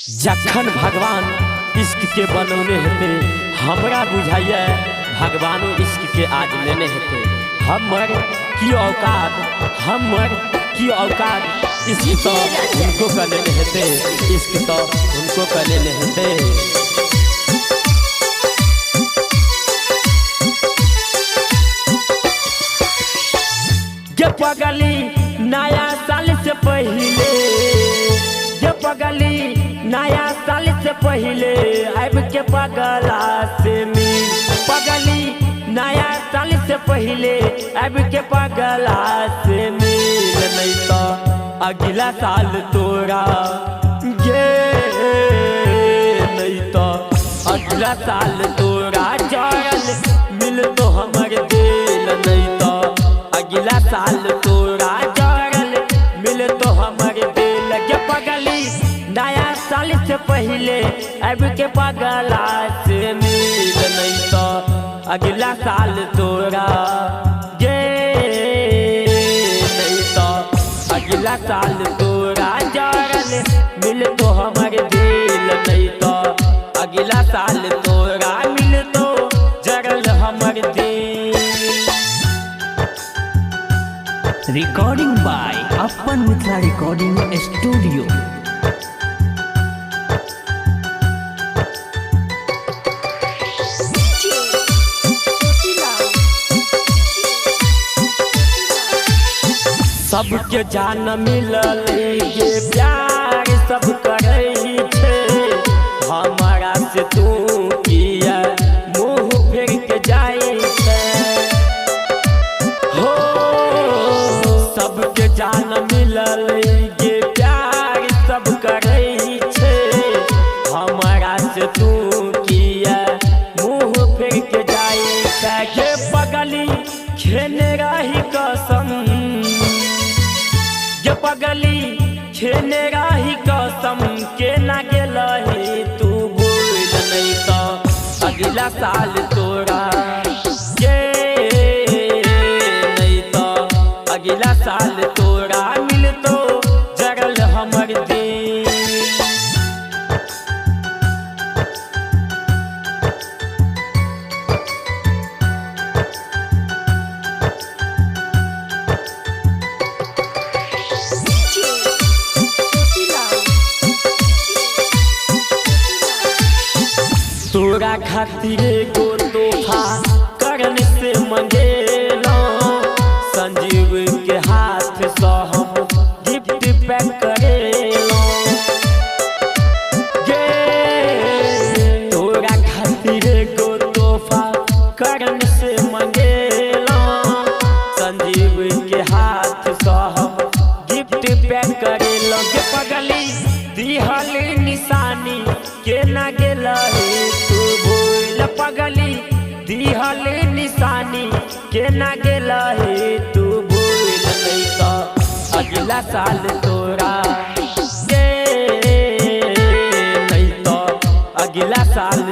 जखन भगवान इश्क के बनौने हेते हमरा बुझाइए भगवानो इश्क के आज लेने हेते। हमर की औकात इश्क तो उनको कर लेने हेते, इश्क तो उनको कर लेने हेते। पगली नया साल से पहले, पगली नया साल से पहले अब के पगला से मिल, पगली नया साल से पहले अब के पगला से मिल। नहीं तो अगला साल तोरा गे, नहीं तो अगला साल तोरा जरल मिल तो हमर दिल। नहीं तो अगला साल तोरा जरल मिल तो हमर दिल। के पगली नया साल से पहले अब के पगला से मिल। नहीं तो अगला साल तोरा गे, नहीं तो अगला साल तोरा जरल मिल तो हमर दिल। नहीं तो अगला साल तोरा मिल तो जरल हमर दिल। रिकॉर्डिंग बाय अपन मिथिला रिकॉर्डिंग स्टूडियो। सबके जान मिलल ये प्यार सब करे छे, हमारा से तू किया मुँह फेर के जाए छे। हो सबके जान मिलल ये प्यार सब करे छे, हमारा से तू किया मुँह फेर के जाए छे। के पगली खेने रही कसम, ये पगली खेने रही कसम के ना गेलही तू भूल। नहीं तो अगला साल तोरा गे, नहीं तो अगला साल तोरा मिल तो जरल हमर दिल। तोरा खातिर को तोहफा करन से मंगेलो, संजीव के हाथ से हम गिफ्ट पैक करेलो। गे तोरा खातिर को तोहफा करन से मंगेलो, संजीव के हाथ से हम गिफ्ट पैक करेलो। के पगली दिहल निशानी के ना गेलही तू भूल, पगली दिहल निशानी के ना गेलही तू भूल। नहीं तो अगला साल तोरा गे, नहीं तो अगला साल